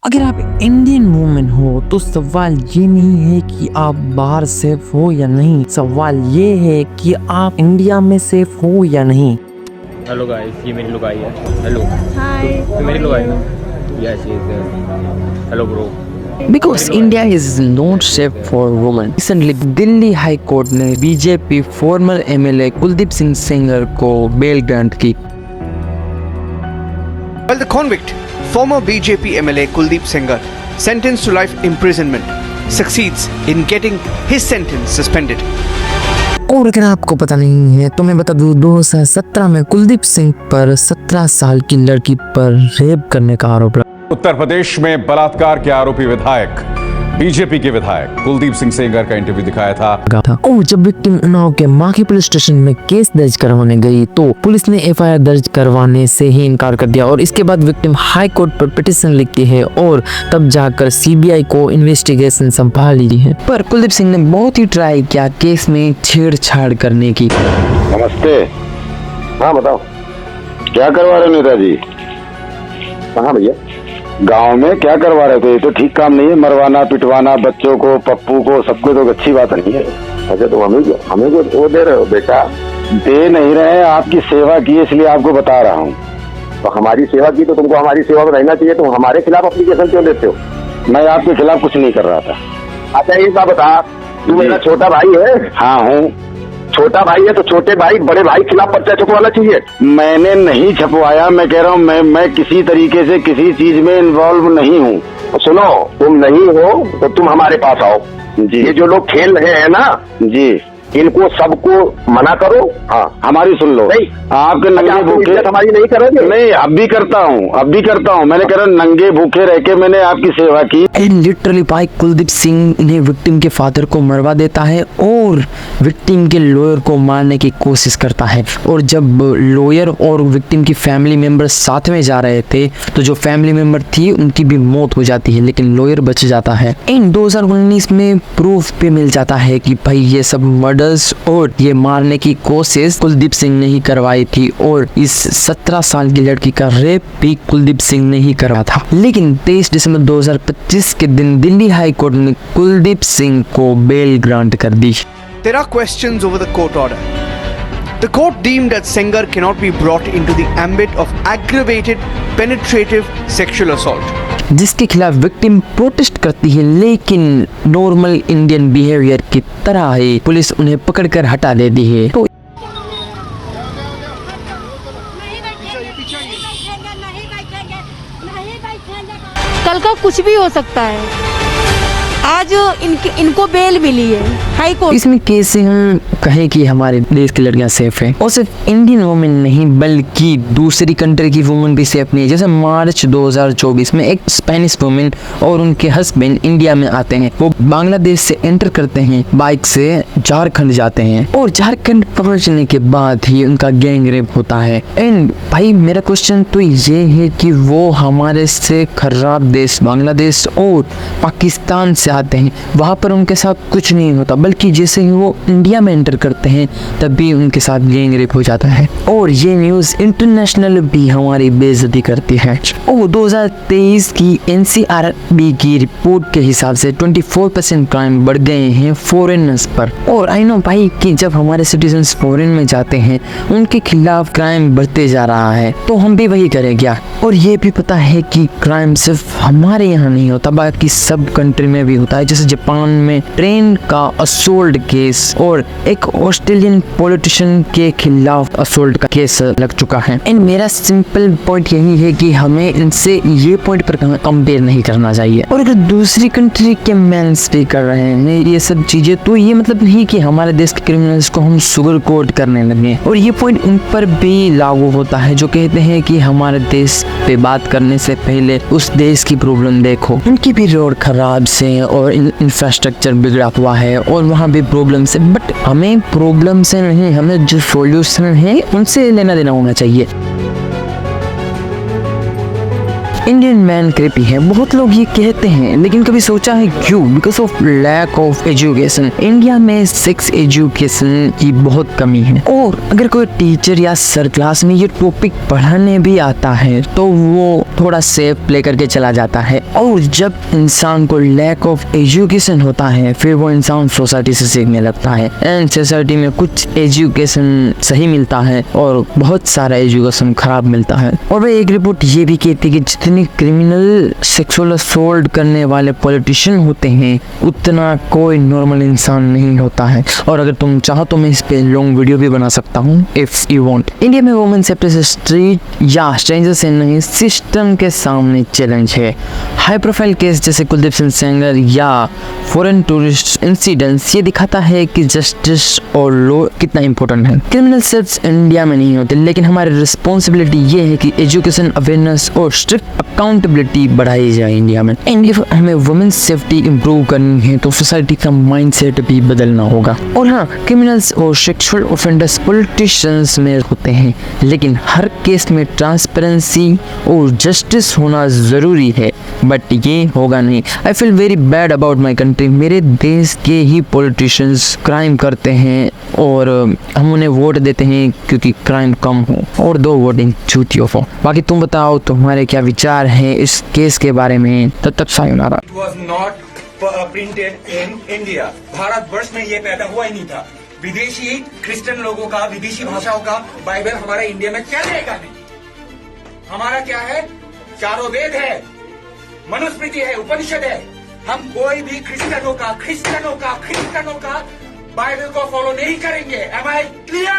अगर आप Indian women हो तो सवाल ये नहीं है कि आप बाहर सेफ हो या नहीं, सवाल ये है कि आप इंडिया में सेफ हो या नहीं। हेलो गाइस, ये मेरी लुगाई है। हेलो हाय, ये मेरी लुगाई है ना। Yes yes. Hello bro. Because India is not safe for women. Recently, Delhi high court ने BJP former MLA Kuldeep Singh Sengar को बेल ग्रांट की। Well, the convict, former BJP MLA Kuldeep Sengar, sentenced to life imprisonment, succeeds in getting his sentence suspended. और अगर आपको पता नहीं है तो मैं बता दूं, 2017 में कुलदीप सिंह पर 17 साल की लड़की पर रेप करने का आरोप लगा। उत्तर प्रदेश में बलात्कार के आरोपी विधायक बीजेपी के विधायक कुलदीप सिंह सेंगर का इंटरव्यू दिखाया था। और जब विक्टिम उन्नाव के मां के पुलिस स्टेशन में केस दर्ज करवाने गई तो पुलिस ने एफआईआर दर्ज करवाने से ही इनकार कर दिया और इसके बाद विक्टिम हाई कोर्ट पर पिटीशन लिखती है और तब जाकर सीबीआई को इन्वेस्टिगेशन संभाली है। पर कुलदीप सिंह ने बहुत ही ट्राई किया केस में छेड़छाड़ करने की। नमस्ते। हाँ बताओ, क्या करवा रहे हो नेताजी? कहाँ भैया? गांव में क्या करवा रहे थे? ये तो ठीक काम नहीं है, मरवाना पिटवाना बच्चों को, पप्पू को, सबको तो अच्छी बात नहीं है। अच्छा तो हमें जो वो दे रहे हो बेटा? दे नहीं रहे, आपकी सेवा की इसलिए आपको बता रहा हूँ। तो हमारी सेवा की तो तुमको हमारी सेवा में रहना चाहिए। तुम हमारे खिलाफ एप्लीकेशन क्यों देते हो? मैं आपके खिलाफ कुछ नहीं कर रहा था। अच्छा एक बात बता, तू मेरा छोटा भाई है? हाँ हूँ। छोटा भाई है तो छोटे भाई बड़े भाई खिलाफ पर्चा छपवाना चाहिए। मैंने नहीं छपवाया, मैं कह रहा हूँ मैं किसी तरीके से किसी चीज में इन्वॉल्व नहीं हूँ। सुनो, तुम नहीं हो तो तुम हमारे पास आओ जी। ये जो लोग खेल रहे हैं ना जी, इनको सबको मना करो। हाँ हमारी सुन लो। नहीं आपके नंगे भूखे हमारी नहीं करोगे? नहीं, अब भी करता हूँ। मैंने कह रहा नंगे भूखे रह के मैंने आपकी सेवा की। लिटरली भाई कुलदीप सिंह ने विक्टिम के फादर को मरवा देता है और विक्टिम के लॉयर को मारने की कोशिश करता है। और जब लॉयर और विक्टिम की फैमिली मेंबर साथ में जा रहे थे तो जो फैमिली मेंबर थी उनकी भी मौत हो जाती है लेकिन लॉयर बच जाता है। इन 2019 में प्रूफ भी मिल जाता है कि भाई ये सब मर्डर्स और ये मारने की कोशिश कुलदीप सिंह ने ही करवाई थी और इस 17 साल की लड़की का रेप भी कुलदीप सिंह ने ही करवाया था। लेकिन 23 दिसंबर 2025 के दिन दिल्ली हाई कोर्ट ने कुलदीप सिंह को बेल ग्रांट कर दी। There are questions over the court order. The court deemed that Sengar cannot be brought into the ambit of aggravated penetrative sexual assault. जिसके खिलाफ विक्टिम प्रोटेस्ट करती है लेकिन नॉर्मल इंडियन बिहेवियर की तरह ही पुलिस उन्हें पकड़कर हटा देती है। तो कल का कुछ भी हो सकता है। आज इनको बेल मिली है हाई कोर्ट। इसमें केस से हम कहें कि हमारे देश की लड़कियां सेफ हैं और सिर्फ इंडियन वुमेन नहीं बल्कि दूसरी कंट्री की वुमेन भी सेफ नहीं है। जैसे मार्च 2024 में एक स्पेनिश वुमेन और उनके हस्बैंड इंडिया में आते हैं। वो बांग्लादेश से एंटर करते हैं, बाइक से झारखंड जाते हैं और झारखंड पहुंचने के बाद ही उनका गैंग रेप होता है। एंड भाई मेरा क्वेश्चन तो ये है कि वो हमारे से खराब देश बांग्लादेश और पाकिस्तान से आते हैं, वहाँ पर उनके साथ कुछ नहीं होता बल्कि जैसे ही वो इंडिया में एंटर करते हैं तभी उनके साथ गैंग रेप हो जाता है। और ये न्यूज़ इंटरनेशनल भी हमारी बेइज्जती करती है। और 2023 की एनसीआरबी की रिपोर्ट के हिसाब से 24% क्राइम बढ़ गए हैं फॉरेनर्स पर। और आई नो भाई कि जब हमारे सिटीजन्स फॉरेन में जाते हैं उनके खिलाफ क्राइम बढ़ते जा रहा है तो हम भी वही करें क्या? और ये भी पता है कि क्राइम सिर्फ हमारे यहाँ नहीं होता बाकी सब कंट्री में भी होता है। जैसे जापान में ट्रेन का असोल्ट केस और एक ऑस्ट्रेलियन पॉलिटिशियन के खिलाफ असोल्ट का केस लग चुका है। एंड मेरा सिंपल पॉइंट यही है कि हमें इनसे ये पॉइंट पर कंपेयर नहीं करना चाहिए। और अगर दूसरी कंट्री के मेंस भी कर रहे हैं ये सब चीजें तो ये मतलब नहीं कि हमारे देश के क्रिमिनल्स को हम सुगर कोट करने लगे। और ये पॉइंट उन पर भी लागू होता है जो कहते हैं कि हमारे देश पे बात करने से पहले उस देश की प्रॉब्लम देखो। उनकी भी रोड खराब से और इंफ्रास्ट्रक्चर बिगड़ा हुआ है और वहाँ भी प्रॉब्लम से, बट हमें प्रॉब्लम से नहीं, हमें जो सॉल्यूशन है उनसे लेना देना होना चाहिए। इंडियन मैन क्रेपी है, बहुत लोग ये कहते हैं, लेकिन कभी सोचा है क्यों? Because of lack of education. India में सेक्स एजुकेशन की बहुत कमी है, और अगर कोई टीचर या सर क्लास में ये टॉपिक पढ़ाने भी आता है तो वो थोड़ा सेफ प्ले करके चला जाता है। और जब इंसान को लैक ऑफ एजुकेशन होता है फिर वो इंसान सोसाइटी से सीखने लगता है, एंड सोसाइटी में कुछ एजुकेशन सही मिलता है और बहुत सारा एजुकेशन खराब मिलता है। और वह एक रिपोर्ट ये भी कहती है कि जितने क्रिमिनल सेक्सुअल असॉल्ट करने वाले पॉलिटिशियन होते हैं उतना कोई नॉर्मल इंसान नहीं होता है। और अगर तुम चाहो तो मैं इस पे लॉन्ग वीडियो भी बना सकता हूँ इफ यू वांट। इंडिया में वुमेन सेफ्टी से स्ट्रीट या स्ट्रेंजर से नहीं, सिस्टम के सामने चैलेंज है। हाई प्रोफाइल केस जैसे कुलदीप सिंह सेंगर या फॉरेन टूरिस्ट इंसिडेंट्स ये दिखाता है कि जस्टिस और लॉ कितना इंपॉर्टेंट है। क्रिमिनल सेल्स इंडिया में नहीं होते, लेकिन हमारी रिस्पॉन्सिबिलिटी ये है कि एजुकेशन, अवेयरनेस और स्ट्रिक्ट अकाउंटेबिलिटी बढ़ाई जाए इंडिया में। इंडिया हमें वुमेन सेफ्टी इंप्रूव करनी है तो सोसाइटी का माइंडसेट भी बदलना होगा। और हाँ, क्रिमिनल्स और सेक्सुअल ऑफेंडर्स पॉलिटिशियंस में होते हैं, लेकिन हर केस में ट्रांसपेरेंसी और जस्टिस होना जरूरी है, बट ये होगा नहीं। I feel very bad about my country. मेरे देश के ही पॉलिटिशियंस क्राइम करते हैं और हम उन्हें वोट देते हैं क्योंकि क्राइम कम हो, और दो वोट इन चूतियों को। बाकी तुम बताओ तुम्हारे क्या विचार हैं इस केस के बारे में। तब तक sayonara. It was not printed in India. Bharatvarsh में ये पैदा हुआ ही नहीं था। विदेशी क्रिश्चियन लोगों का, विदेशी भाषाओं का बाइबल हमारा इंडिया में चलेगा नहीं। हमारा क्या है? चारों वेद है, मनुस्मृति है, उपनिषद है। हम कोई भी क्रिश्चियनों का बाइबल को फॉलो नहीं करेंगे। Am I clear?